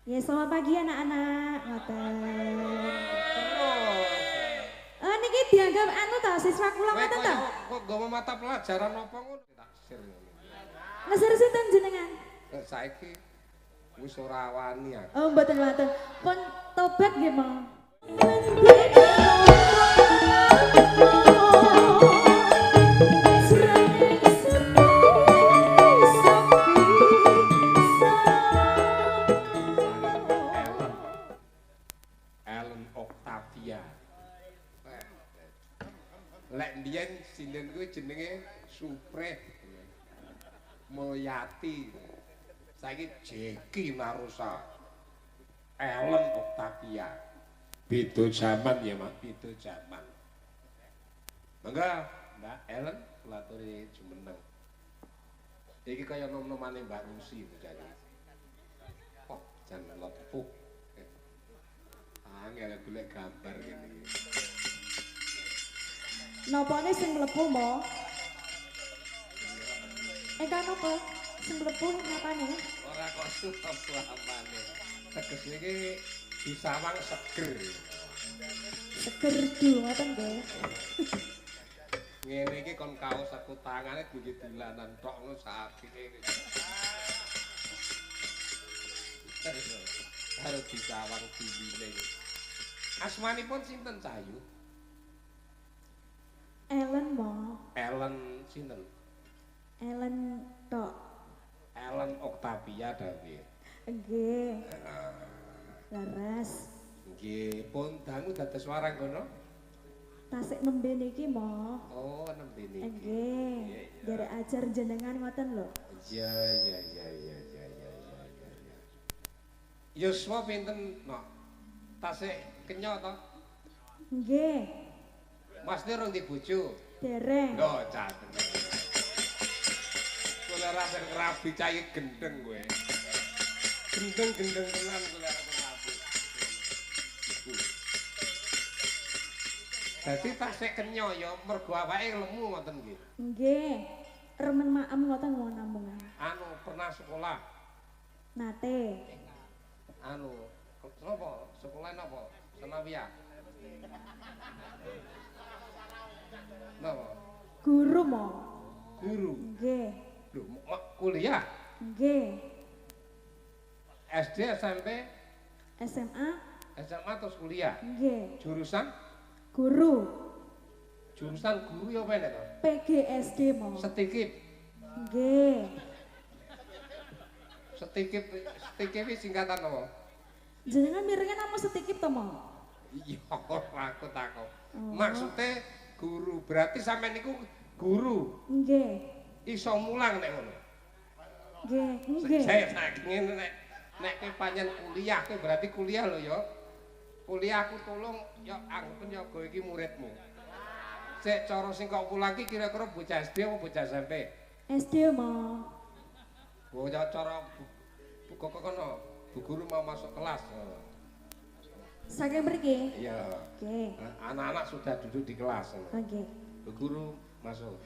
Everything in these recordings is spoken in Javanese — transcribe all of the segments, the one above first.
Ya, selamat pagi anak-anak. Ngoten. Terus. Niki dianggap anu ta siswa kula Kowe ngoten ta? kok nggawa mata pelajaran apa ngono? Taksir ngono. Ngesir sinten jenengan? Saiki wis ora wani aku. Oh, mboten mboten. Pun tobat nggih, Mo. Ellen Octavia. Lek mbiyen sinden kuwi jenenge Supreh. Mulyati. Saiki Jeki Marusa. Ellen Octavia. Beda zaman ya, Mas, beda zaman. Mangga, Mbak Ellen kulaturi jumeneng. Iki kaya nom-nomane Mbak Rusi jadi. Oh, jan lepuh. Angel golek gambar ngene iki. Nopone sing mlebu, Mo? Engka napa? Sing mlebu napane? Ora kok suap-suapane. Tegese iki disawang seger. Seger du ngoten nggih. Ngene iki kon kaos aku tangane tinggi dilanan tok ngono sapike. Karo disawang diline. Asmanipun sinten Cahayu? Ellen, Mo. Ellen sinten? Ellen tok. Ellen Octavia Dawi. Nggih. Laras. Nggih, pun dangu dados warang kono? Tasik nembe niki, Mo. Oh, nembe niki. Nggih. Derek ajar jenengan ngoten lho. Iya. Yuswa pinten, no? Tasik kenya to? Nggih. Mas rong di bojo. Dereng. Lho, catet. Kula rasa kerabi cai gendeng kowe. Gendeng tenan kula kerabi. Dadi tasik kenya ya mergo awake lemu ngoten nggih. Nggih. Remen maem ngoten mau nambungan. Anu pernah sekolah. Nate. Anu napa? Sekolah napa? Sanawiyah. Napa? Guru, Mo. Guru. Nggih. Lho, kuliah. Nggih. SD, SMP, SMA. SMA terus kuliah. Nggih. Jurusan Guru. guru ya apa to? PGSD, Mo. Setikip. Nggih. Setikip iki singkatan apa? Jenengan mirenge nama setikip to, Mo? Iya, aku takut. Oh. Maksudnya guru, berarti sampean niku guru. Nggih. Iso mulang nek ngono. Nggih, nggih. Saya ngene nek kowe pancen kuliah, kowe berarti kuliah lho ya. Kuliah aku tolong ya anggapen ya go iki muridmu. Sik cara sing kok pulang iki kira-kira bocah SD apa bocah SMP? SD, Mo. Oh ya cara kok kono Bu guru mau masuk kelas. Saking mriki? Iya. Nggih. Anak-anak sudah duduk di kelas. Nggih. Bu guru masuk.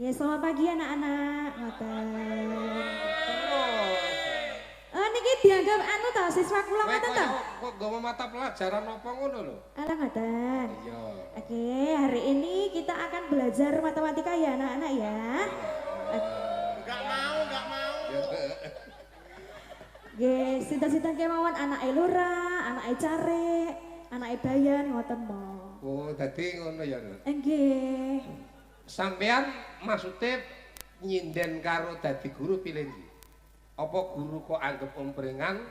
Ya, selamat pagi anak-anak. Ngoten. Terus. Niki dianggap anu ta siswa kula Kowe ngoten ta? kok nggawa mata pelajaran apa ngono lho? Alah ngoten. Iya. Oke, hari ini kita akan belajar matematika ya anak-anak ya. Enggak mau. Nggih, sinten-sinten kemawon anake Lura, anake Care, anake Bayan ngoten mo. Oh, dadi ngono ya. Nggih. Sampean maksudnya nyinden karo dadi guru pilih ndi? Apa guru kok anggap omprengan?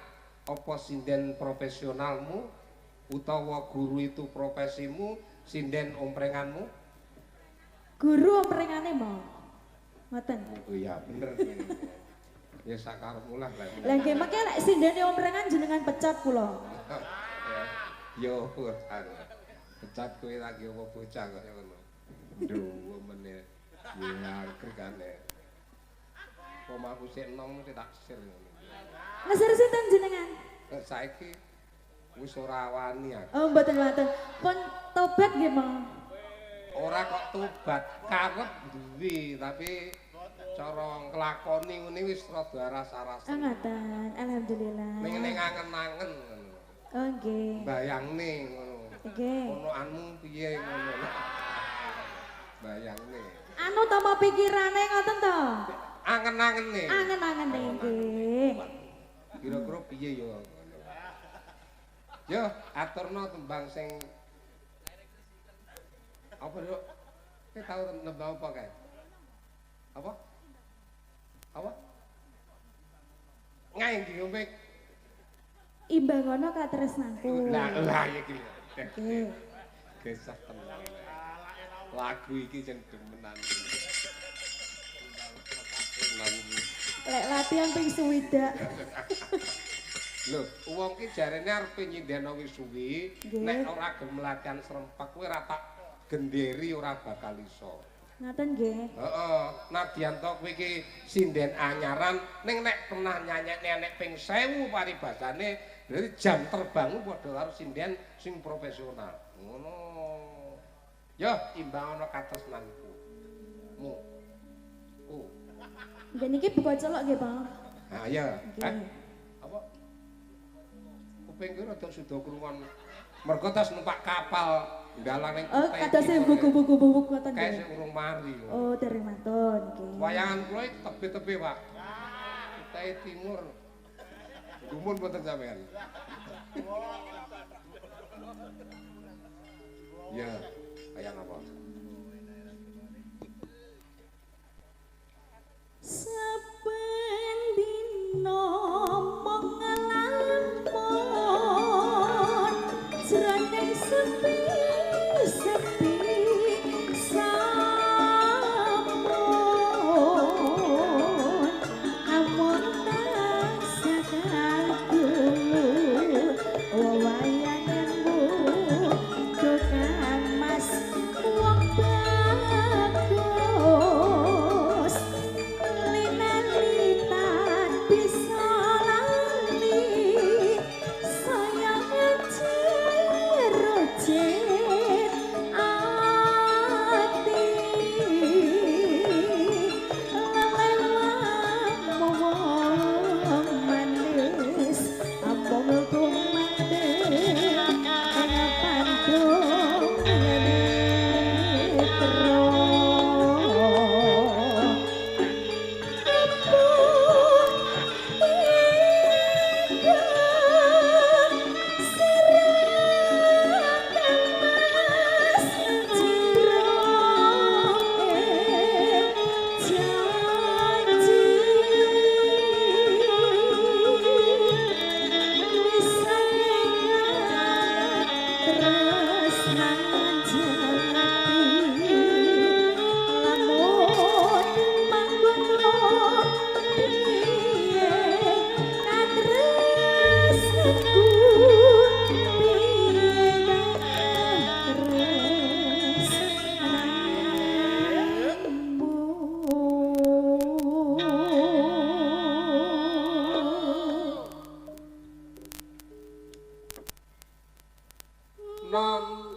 Apa sinden profesionalmu? Utawa guru itu profesimu, sinden omprenganmu? Guru omprengane mo. Ngoten. Oh iya, bener. Ya sakarepmu lah. Lah nggih mengke lek sindene omprengan jenengan pecat kula. Yo, pecat kowe lagi apa bocah kok ngono. Duh, meneh. Ya, kregane. Omahku sik enom mesti tak sir ngono. Ngesir sinten jenengan? Saiki wis ora wani aku. Oh, mboten. Pun tobat nggih, Mo. Ora kok tobat, karep duwe tapi cara nglakoni ngene wis rada aras-arasen. Ngaten, alhamdulillah. Ning angen-angen ngono. Oh nggih. Bayangne ngono. Nggih. Ponokanmu piye ngono. Bayangne. Anu to apa pikirane ngoten to? Angen-angene. Angen-angen nggih. Kira-kira piye ya ngono. Yo, aturno tembang sing apa yo? Ki tau nembang apa kae? Apa? Apa? Ngai ndi ngombe? Imbangono katresnanku. Lah iki lho. Nggih. Gesah tenan. Lagu iki sing demenan. Lek latihan ping suwidak. Lho, wong ki jarene arep nyindeno wis suwi, nek ora gelem latihan serempak kuwi ora tak genderi ora bakal iso. Ngaten nggih. Heeh, nadyan to kowe iki sinden anyaran ning nek pernah nyanyekne nek ping 1000 paribasane, berarti jam terbangmu padha karo sinden sing profesional. Ngono. Yo, imbang ana katresnanku. Mu. Nggih niki buka celok nggih, Bang. Ha iya. Nggih. Apa? Kuping ki rada suda krungon. Mergo tas numpak kapal dalan ning Oh, kadose buku-buku ngoten kae nggih. sing urung mari. Oh, dereng mantun nggih. Wayangan kula iki tebe-tebe, Pak. Kutai Timur. Gumun mboten sampean. Ya, wayang apa? Saben dina mong ngelampon jroning sepi sampun amun tansah kagum wayanganmu tukang mas wong bagus linalitan bisa lali sayang jerojit ati lelewang wong manis ambong kumandeng pandung netro Non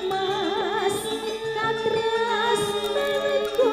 Mas katresnanku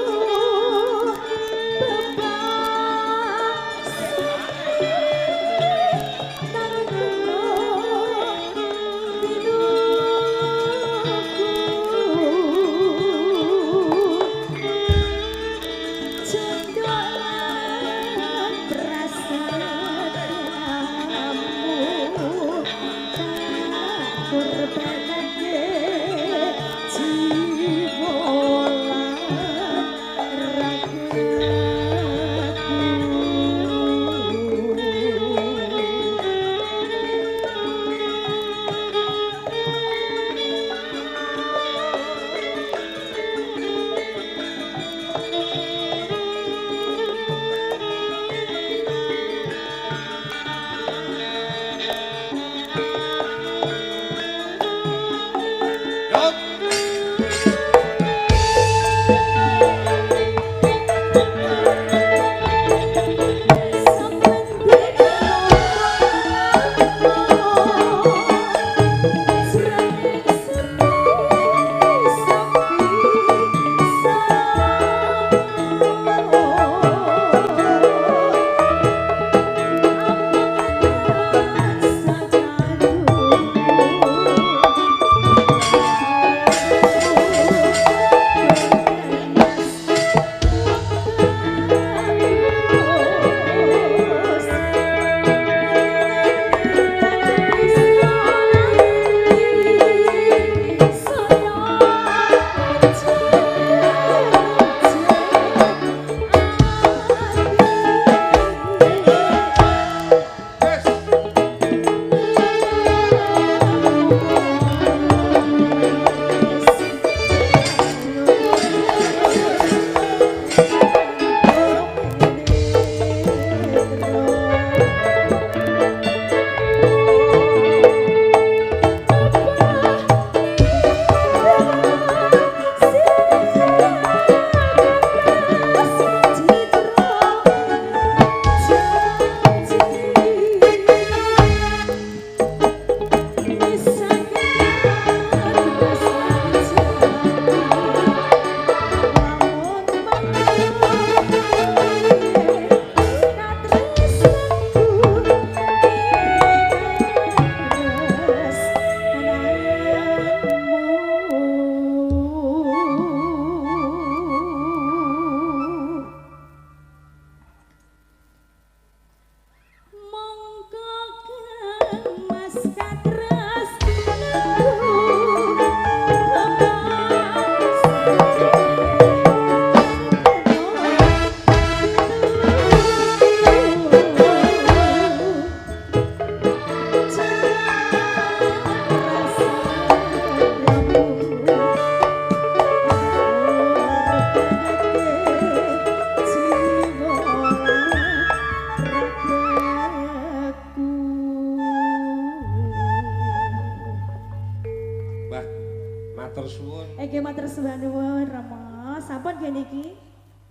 Matur suwun. Nggih matur suwun Rama. Sampun nggih niki.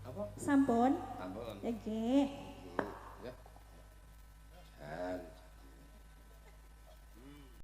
Apa? Sampun. Ampun. Nggih.